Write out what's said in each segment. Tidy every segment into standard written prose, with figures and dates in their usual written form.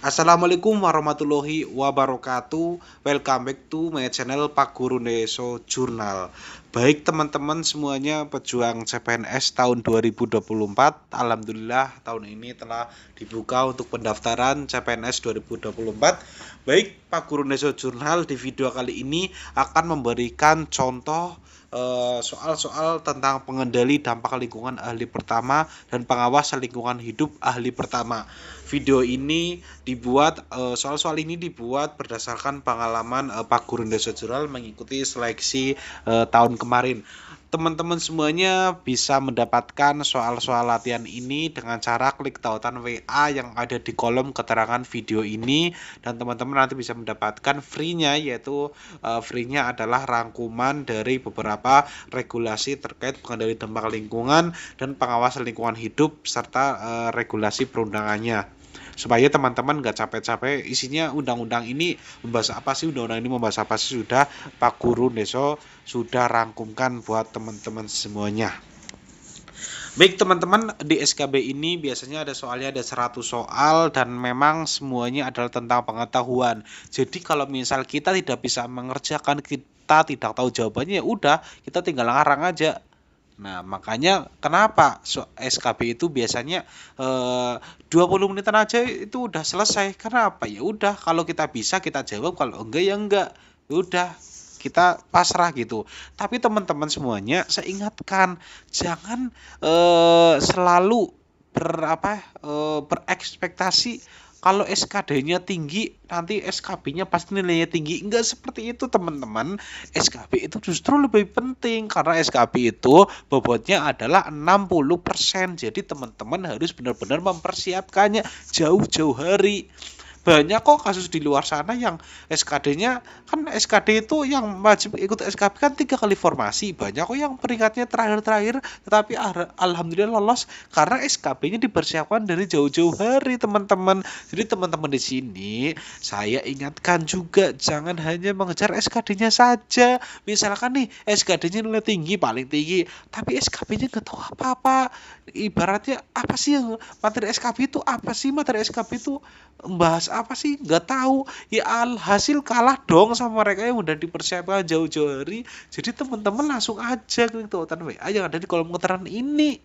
Assalamualaikum warahmatullahi wabarakatuh. Welcome back to my channel Pak Guru Deso Jurnal. Baik teman-teman semuanya pejuang CPNS tahun 2024. Alhamdulillah tahun ini telah dibuka untuk pendaftaran CPNS 2024. Baik, Pak Guru Deso Jurnal di video kali ini akan memberikan contoh soal-soal tentang pengendali dampak lingkungan ahli pertama dan pengawas lingkungan hidup ahli pertama. Video ini dibuat soal-soal ini dibuat berdasarkan pengalaman Pak Guru Deso Jurnal mengikuti seleksi tahun kemarin. Teman-teman semuanya bisa mendapatkan soal-soal latihan ini dengan cara klik tautan WA yang ada di kolom keterangan video ini, dan teman-teman nanti bisa mendapatkan free-nya, yaitu free-nya adalah rangkuman dari beberapa regulasi terkait pengendali dampak lingkungan dan pengawasan lingkungan hidup serta regulasi perundangannya, supaya teman-teman nggak capek-capek isinya undang-undang ini membahas apa sih, undang-undang ini membahas apa sih, sudah Pak Guru Deso sudah rangkumkan buat teman-teman semuanya. Baik teman-teman, di SKB ini biasanya ada soalnya ada 100 soal dan memang semuanya adalah tentang pengetahuan. Jadi kalau misal kita tidak bisa mengerjakan, kita tidak tahu jawabannya, ya udah kita tinggal ngarang aja. Nah, makanya kenapa SKB itu biasanya 20 menitan aja itu udah selesai. Karena apa? Ya udah, kalau kita bisa kita jawab, kalau enggak ya enggak. Ya udah, kita pasrah gitu. Tapi teman-teman semuanya, saya ingatkan jangan selalu berekspektasi kalau SKD-nya tinggi, nanti SKB-nya pasti nilainya tinggi. Enggak seperti itu teman-teman. SKB itu justru lebih penting karena SKB itu bobotnya adalah 60%. Jadi teman-teman harus benar-benar mempersiapkannya jauh-jauh hari. Banyak kok kasus di luar sana yang SKD-nya, kan SKD itu yang wajib ikut SKB kan 3 kali formasi. Banyak kok yang peringkatnya terakhir-terakhir tetapi alhamdulillah lolos karena SKB-nya dipersiapkan dari jauh-jauh hari teman-teman. Jadi teman-teman di sini saya ingatkan juga jangan hanya mengejar SKD-nya saja. Misalkan nih SKD-nya nilai tinggi, paling tinggi, tapi SKB-nya nggak tahu apa-apa. Ibaratnya apa sih yang materi SKB itu, apa sih materi SKB itu, bahas apa sih nggak tahu, ya alhasil kalah dong sama mereka yang udah dipersiapkan jauh-jauh hari. Jadi teman-teman langsung aja klik tautan WA yang ada di kolom keterangan ini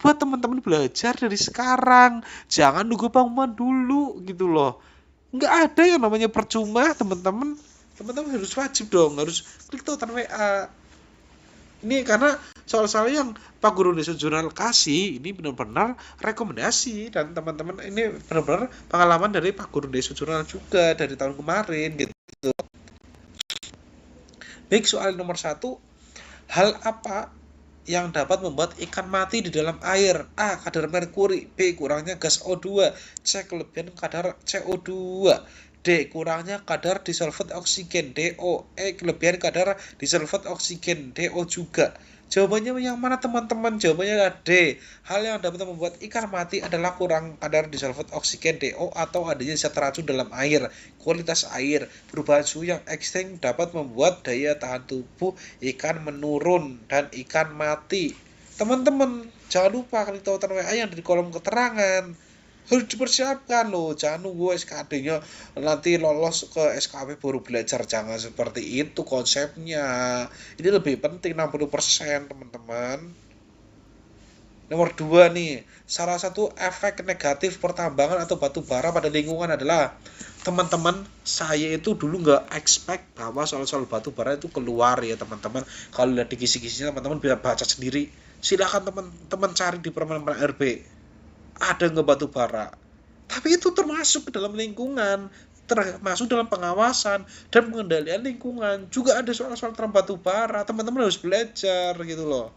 buat teman-teman belajar dari sekarang, jangan nunggu pengumuman dulu gitu loh. Nggak ada yang namanya percuma teman-teman. Teman-teman harus wajib dong, harus klik tautan WA ini karena soal-soal yang Pak Guru Deso Jurnal kasih ini benar-benar rekomendasi, dan teman-teman ini benar-benar pengalaman dari Pak Guru Deso Jurnal juga dari tahun kemarin gitu. Baik, soal nomor 1, hal apa yang dapat membuat ikan mati di dalam air? A. Kadar merkuri. B. Kurangnya gas O2. C. Kelebihan kadar CO2. D. Kurangnya kadar disolvent oksigen DO. E. Kelebihan kadar disolvent oksigen DO juga. Jawabannya yang mana teman-teman? Jawabannya D. Hal yang dapat membuat ikan mati adalah kurang kadar disolvent oksigen DO atau adanya zat racun dalam air. Kualitas air, perubahan suhu yang ekstrem dapat membuat daya tahan tubuh ikan menurun dan ikan mati. Teman-teman, jangan lupa klik tautan WA yang di kolom keterangan. Harus dipersiapkan loh, jangan nunggu SKD-nya nanti lolos ke SKP baru belajar, jangan seperti itu konsepnya. Ini lebih penting 60% teman-teman. Nomor 2 nih, salah satu efek negatif pertambangan atau batu bara pada lingkungan adalah, teman-teman, saya itu dulu nggak expect bahwa soal-soal batu bara itu keluar ya teman-teman. Kalau lihat di kisi-kisinya teman-teman bisa baca sendiri. Silakan teman-teman cari di permen RB. Ada nggak batu bara, tapi itu termasuk ke dalam lingkungan, termasuk dalam pengawasan dan pengendalian lingkungan. Juga ada soal-soal tentang batu bara, teman-teman harus belajar gitu loh.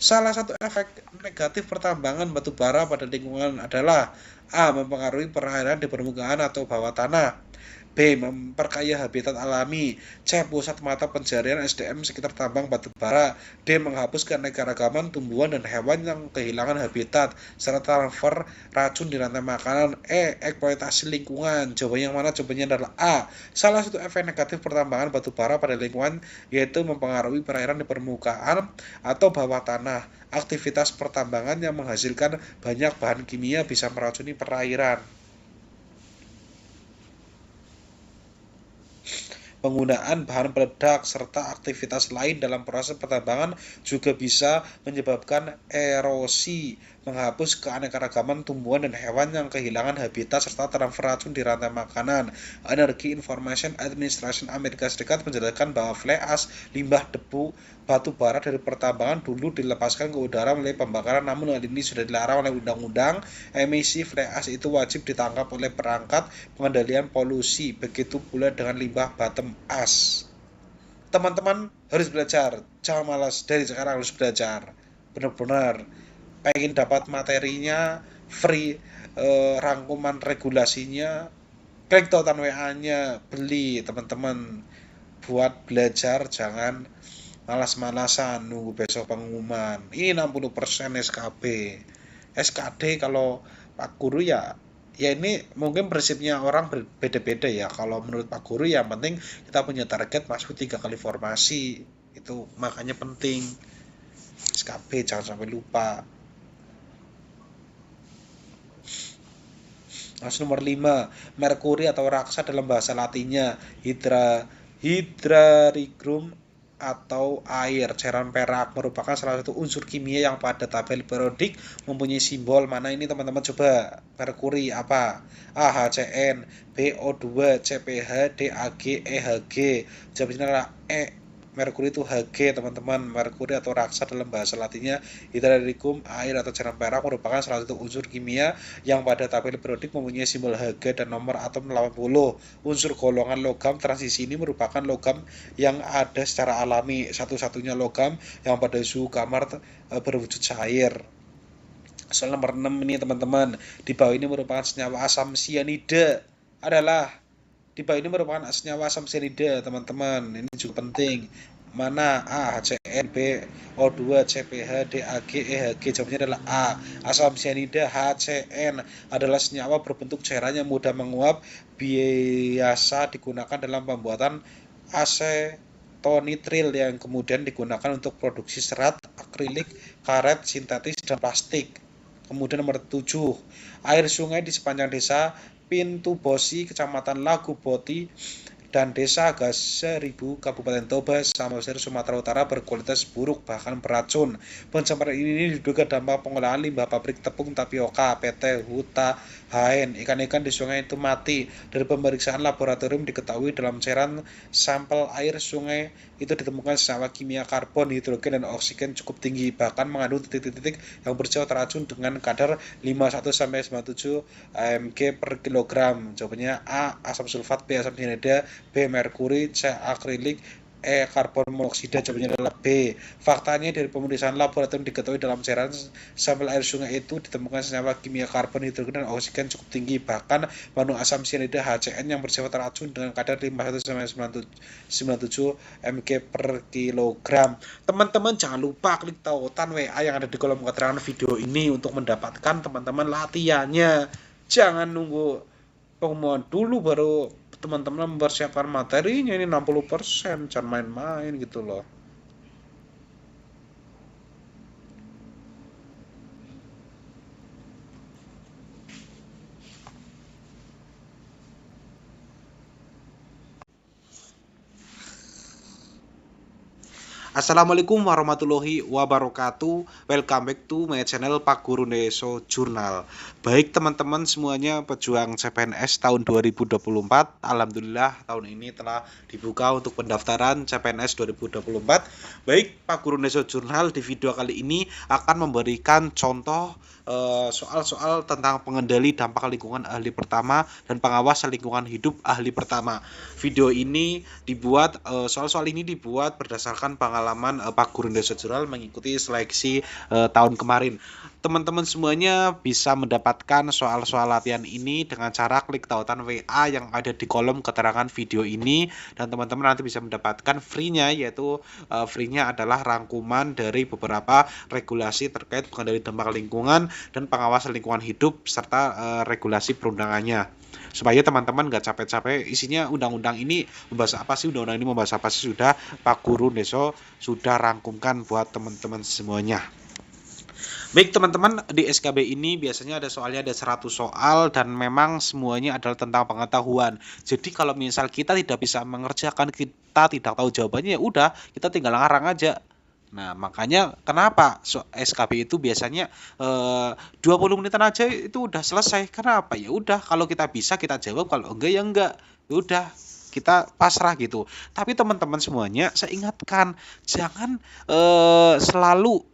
Salah satu efek negatif pertambangan batu bara pada lingkungan adalah A. Mempengaruhi perairan di permukaan atau bawah tanah. B. Memperkaya habitat alami. C. Pusat mata pencarian SDM sekitar tambang batu bara. D. Menghapus keanekaragaman tumbuhan dan hewan yang kehilangan habitat serta transfer racun di rantai makanan. E. Eksploitasi lingkungan. Jawabannya yang mana? Jawabannya adalah A. Salah satu efek negatif pertambangan batu bara pada lingkungan yaitu mempengaruhi perairan di permukaan atau bawah tanah. Aktivitas pertambangan yang menghasilkan banyak bahan kimia bisa meracuni perairan. Penggunaan bahan peledak serta aktivitas lain dalam proses pertambangan juga bisa menyebabkan erosi, menghapus keanekaragaman tumbuhan dan hewan yang kehilangan habitat serta transfer racun di rantai makanan. Energy Information Administration Amerika Serikat menjelaskan bahwa fly ash, limbah debu batu bara dari pertambangan dulu dilepaskan ke udara melalui pembakaran, namun hal ini sudah dilarang oleh undang-undang. Emisi fly ash itu wajib ditangkap oleh perangkat pengendalian polusi, begitu pula dengan limbah bottom ash. Teman-teman harus belajar, jangan malas, dari sekarang harus belajar, benar-benar pengen dapat materinya free, rangkuman regulasinya, klik tautan WA-nya, beli teman-teman, buat belajar, jangan malas-malasan nunggu besok pengumuman. Ini 60% SKB. SKD kalau Pak Guru ya ini mungkin prinsipnya orang berbeda-beda ya. Kalau menurut Pak Guru yang penting kita punya target masuk 3 kali formasi. Itu makanya penting. SKB jangan sampai lupa. Nomor 5, merkuri atau raksa dalam bahasa Latinnya Hydrargyrum atau air. Cairan perak merupakan salah satu unsur kimia yang pada tabel periodik mempunyai simbol mana ini teman-teman, coba. Merkuri apa? A HCN, B O2, CPH, D Ag, E Hg. Jawabnya adalah E. Merkuri itu Hg teman-teman. Merkuri atau raksa dalam bahasa Latinnya Hydrargyrum, air atau cairan perak merupakan salah satu unsur kimia yang pada tabel periodik mempunyai simbol Hg dan nomor atom 80. Unsur golongan logam transisi ini merupakan logam yang ada secara alami, satu-satunya logam yang pada suhu kamar berwujud cair. Soal nomor 6 ini teman-teman, di bawah ini merupakan senyawa asam sianida di bawah ini merupakan senyawa asam sianida teman-teman. Ini juga penting. Mana? A HCN, B O2, CPH, D Ag, E Hg. Jawabnya adalah A. Asam sianida HCN adalah senyawa berbentuk cairan yang mudah menguap, biasa digunakan dalam pembuatan asetonitril yang kemudian digunakan untuk produksi serat, akrilik, karet, sintetis, dan plastik. Kemudian nomor 7, air sungai di sepanjang desa Pintu Bosi, Kecamatan Lagu Boti, dan Desa Gaseribu, Kabupaten Toba, Samosir, Sumatera Utara berkualitas buruk bahkan beracun. Pencemaran ini diduga dampak pengolahan limbah pabrik tepung tapioka PT Huta HN. Ikan-ikan di sungai itu mati. Dari pemeriksaan laboratorium diketahui dalam cairan sampel air sungai itu ditemukan senyawa kimia karbon, hidrogen, dan oksigen cukup tinggi, bahkan mengandung titik-titik yang bersifat racun dengan kadar 51-97 mg per kilogram. Jawabannya A. Asam sulfat, B. Asam sianida, B. Merkuri, C. Akrilik, E. Karbon monoksida. Jawabannya adalah B. Faktanya dari pemeriksaan laboratorium diketahui dalam cairan sampel air sungai itu ditemukan senyawa kimia karbon, hidrogen, dan oksigen cukup tinggi, bahkan mengandung asam sianida HCN yang bersifat racun dengan kadar 51-97 mg per kilogram. Teman-teman jangan lupa klik tautan WA yang ada di kolom keterangan video ini untuk mendapatkan teman-teman latihannya. Jangan nunggu pengumuman dulu baru teman-teman mempersiapkan materinya. Ini 60%, jangan main-main gitu loh. Assalamualaikum warahmatullahi wabarakatuh. Welcome back to my channel Pak Guru Neso Jurnal. Baik teman-teman semuanya, pejuang CPNS tahun 2024, alhamdulillah tahun ini telah dibuka untuk pendaftaran CPNS 2024. Baik, Pak Guru Neso Jurnal di video kali ini akan memberikan contoh soal-soal tentang pengendali dampak lingkungan ahli pertama dan pengawas lingkungan hidup ahli pertama. Video ini dibuat, soal-soal ini dibuat berdasarkan pengalaman Pak Guru Neso Jurnal mengikuti seleksi tahun kemarin. Teman-teman semuanya bisa mendapatkan soal-soal latihan ini dengan cara klik tautan WA yang ada di kolom keterangan video ini, dan teman-teman nanti bisa mendapatkan free-nya, yaitu free-nya adalah rangkuman dari beberapa regulasi terkait pengendali dampak lingkungan dan pengawasan lingkungan hidup serta regulasi perundangannya, supaya teman-teman nggak capek-capek isinya undang-undang ini membahas apa sih, undang-undang ini membahas apa sih, sudah Pak Guru Neso sudah rangkumkan buat teman-teman semuanya. Baik teman-teman, di SKB ini biasanya ada soalnya ada 100 soal dan memang semuanya adalah tentang pengetahuan. Jadi kalau misal kita tidak bisa mengerjakan, kita tidak tahu jawabannya, ya udah kita tinggal ngarang aja. Nah, makanya kenapa SKB itu biasanya 20 menitan aja itu udah selesai. Kenapa? Ya udah, kalau kita bisa kita jawab, kalau enggak ya enggak. Ya udah, kita pasrah gitu. Tapi teman-teman semuanya, saya ingatkan, jangan selalu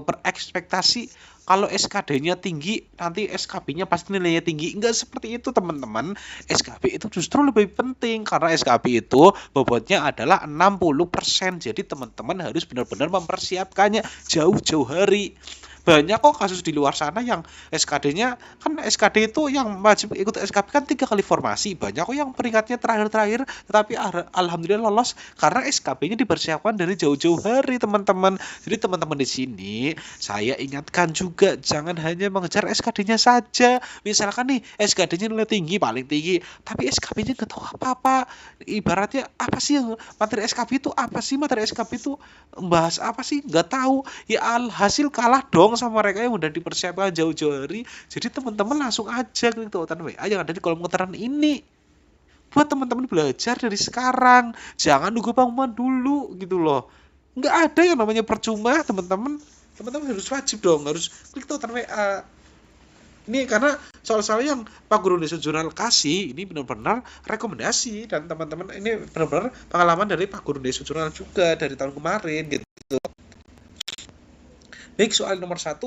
berekspektasi kalau SKD-nya tinggi nanti SKB-nya pasti nilainya tinggi. Enggak seperti itu teman-teman. SKB itu justru lebih penting karena SKB itu bobotnya adalah 60%. Jadi teman-teman harus benar-benar mempersiapkannya jauh-jauh hari. Banyak kok kasus di luar sana yang SKD-nya kan, SKD itu yang wajib ikut SKB kan 3 kali formasi. Banyak kok yang peringkatnya terakhir-terakhir tetapi alhamdulillah lolos karena SKB-nya dipersiapkan dari jauh-jauh hari teman-teman. Jadi teman-teman di sini saya ingatkan juga jangan hanya mengejar SKD-nya saja. Misalkan nih SKD-nya nilai tinggi paling tinggi tapi SKB-nya nggak tahu apa-apa. Ibaratnya apa sih yang materi SKB itu, apa sih materi SKB itu, bahas apa sih nggak tahu, ya alhasil kalah dong sama mereka yang udah dipersiapkan jauh-jauh hari. Jadi teman-teman langsung aja ke tautan WA yang ada di kolom keterangan ini buat teman-teman belajar dari sekarang, jangan nunggu pengumuman dulu gitu loh. Nggak ada yang namanya percuma teman-teman. Teman-teman harus wajib dong, harus klik tautan WA. Ini karena soal-soal yang Pak Guru Desa Jurnal kasih ini benar-benar rekomendasi, dan teman-teman ini benar-benar pengalaman dari Pak Guru Desa Jurnal juga dari tahun kemarin gitu. Baik, soal nomor 1,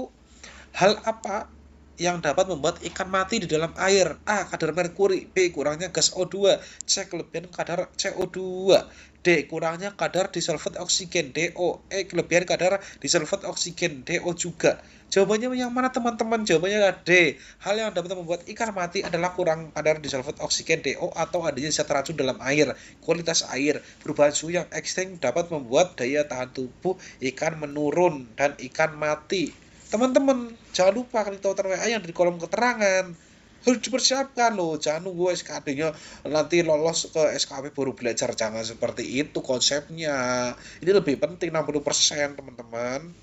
hal apa yang dapat membuat ikan mati di dalam air? A. Kadar merkuri. B. Kurangnya gas O2. C. Kelebihan kadar CO2. D. Kurangnya kadar disulfat oksigen. DO. E. Kelebihan kadar disulfat oksigen. DO juga. Jawabannya yang mana teman-teman? Jawabannya adalah D. Hal yang dapat membuat ikan mati adalah kurang kadar disulfat oksigen DO atau adanya zat racun dalam air. Kualitas air, perubahan suhu yang ekstrem dapat membuat daya tahan tubuh ikan menurun dan ikan mati. Teman-teman, jangan lupa klik tautan WA yang di kolom keterangan. Harus dipersiapkan loh, jangan nunggu SKD-nya nanti lolos ke SKB baru belajar. Jangan seperti itu konsepnya. Ini lebih penting 60% teman-teman.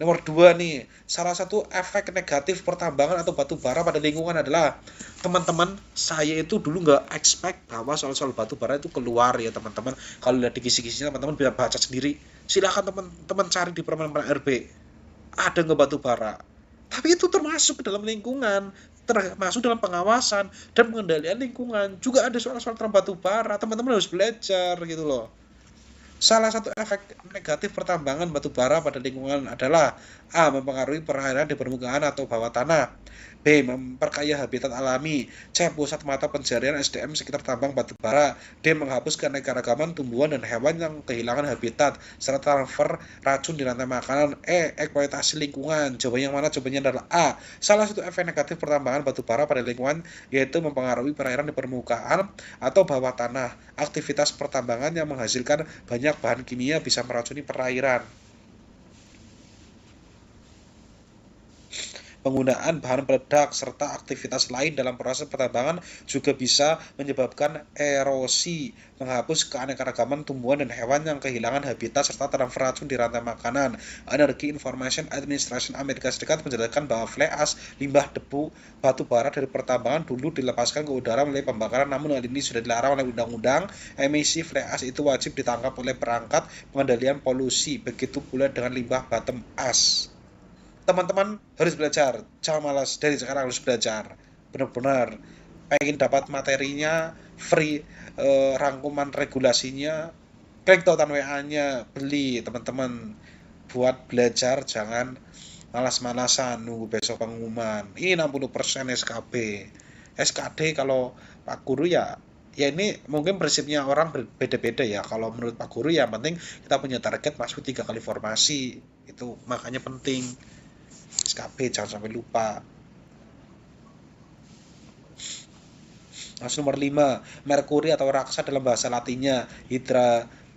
Nomor 2 nih, salah satu efek negatif pertambangan atau batu bara pada lingkungan adalah, teman-teman, saya itu dulu nggak expect bahwa soal-soal batu bara itu keluar ya teman-teman. Kalau lihat di kisi-kisinya teman-teman bisa baca sendiri. Silakan teman-teman cari di permen-permen RB. Ada nggak batu bara? Tapi itu termasuk ke dalam lingkungan, termasuk dalam pengawasan dan pengendalian lingkungan. Juga ada soal-soal tentang batu bara, teman-teman harus belajar gitu loh. Salah satu efek negatif pertambangan batu bara pada lingkungan adalah A. Mempengaruhi perairan di permukaan atau bawah tanah. B. Memperkaya habitat alami. C. Pusat mata pencarian SDM sekitar tambang batu bara. D. Menghapus keanekaragaman tumbuhan dan hewan yang kehilangan habitat serta transfer racun di rantai makanan. E. Eksploitasi lingkungan. Jawabannya yang mana? Jawabannya adalah A. Salah satu efek negatif pertambangan batu bara pada lingkungan yaitu mempengaruhi perairan di permukaan atau bawah tanah. Aktivitas pertambangan yang menghasilkan banyak bahan kimia bisa meracuni perairan. Penggunaan bahan peledak serta aktivitas lain dalam proses pertambangan juga bisa menyebabkan erosi, menghapus keanekaragaman tumbuhan dan hewan yang kehilangan habitat serta transfer racun di rantai makanan. Energy Information Administration Amerika Serikat menjelaskan bahwa flare ash, limbah debu batu bara dari pertambangan dulu dilepaskan ke udara melalui pembakaran, namun hal ini sudah dilarang oleh undang-undang. Emisi flare ash itu wajib ditangkap oleh perangkat pengendalian polusi, begitu pula dengan limbah bottom ash. Teman-teman harus belajar, jangan malas, dari sekarang harus belajar benar-benar. Pengen dapat materinya free, rangkuman regulasinya, klik tautan WA-nya, beli teman-teman. Buat belajar jangan malas-malasan nunggu besok pengumuman. Ini 60% SKB. SKD kalau Pak Guru ya ini mungkin prinsipnya orang berbeda-beda ya. Kalau menurut Pak Guru ya penting kita punya target masuk 3 kali formasi. Itu makanya penting. SKB jangan sampai lupa. Nomor 5, merkuri atau raksa dalam bahasa latinnya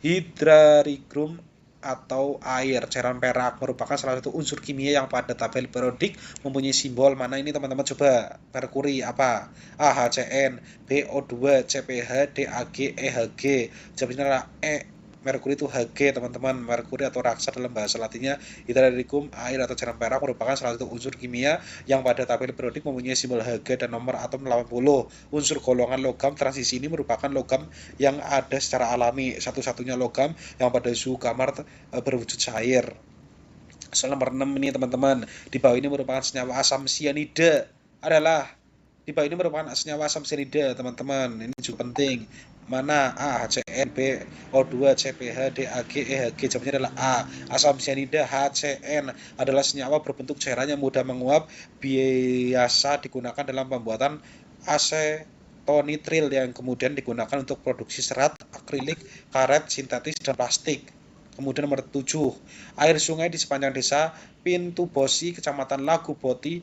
Hydrargyrum atau air. Cairan perak merupakan salah satu unsur kimia yang pada tabel periodik mempunyai simbol mana ini teman-teman? Coba. Merkuri apa? A. HCN, B. O2, CPH, D. Ag, E. Hg. Jawabnya adalah E. merkuri itu Hg teman-teman. Merkuri atau raksa dalam bahasa latinnya Hydrargyrum, air atau cairan perak, merupakan salah satu unsur kimia yang pada tabel periodik mempunyai simbol Hg dan nomor atom 80. Unsur golongan logam transisi ini merupakan logam yang ada secara alami, satu-satunya logam yang pada suhu kamar berwujud cair. Soal nomor 6 ini teman-teman, di bawah ini merupakan senyawa asam sianida di bawah ini merupakan senyawa asam sianida teman-teman. Ini juga penting. Mana? A, HCN, B, O2, CPH, DAG, EHG. Jawabannya adalah A. Asam sianida HCN adalah senyawa berbentuk cairan yang mudah menguap, biasa digunakan dalam pembuatan asetonitril yang kemudian digunakan untuk produksi serat, akrilik, karet, sintetis, dan plastik. Kemudian nomor 7, air sungai di sepanjang desa Pintubosi, Kecamatan Laguboti,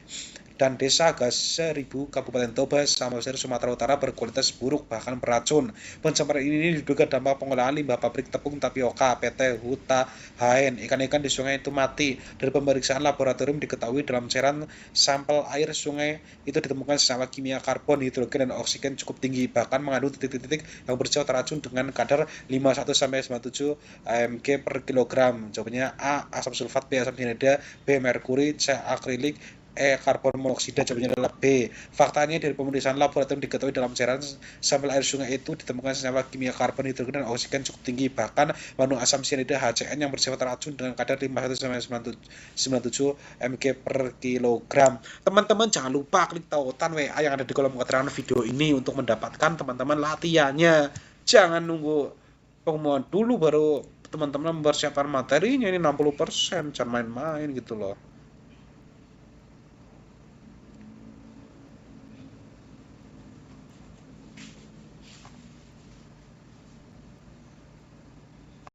dan Desa Gaseribu, Kabupaten Toba, Samosir, Sumatera Utara berkualitas buruk bahkan beracun. Pencemaran ini diduga dampak pengolahan limbah pabrik tepung tapioka PT Huta HN. Ikan-ikan di sungai itu mati. Dari pemeriksaan laboratorium diketahui dalam cairan sampel air sungai itu ditemukan senyawa kimia karbon, hidrogen, dan oksigen cukup tinggi, bahkan mengandung titik-titik yang bersifat racun dengan kadar 51-97 mg per kilogram. Jawabannya A. Asam sulfat, B. Asam sianida, B. Merkuri, C. Akrilik, E. Karbon monoksida. Jawabannya adalah B. Faktanya dari pemeriksaan laboratorium diketahui dalam cairan sampel air sungai itu ditemukan senyawa kimia karbon, hidrogen, dan oksigen cukup tinggi, bahkan mengandung asam sianida HCN yang bersifat racun dengan kadar 51-97 mg per kilogram. Teman-teman jangan lupa klik tautan WA yang ada di kolom keterangan video ini untuk mendapatkan teman-teman latihannya. Jangan nunggu pengumuman dulu baru teman-teman mempersiapkan materinya, ini 60%, jangan main-main gitu loh.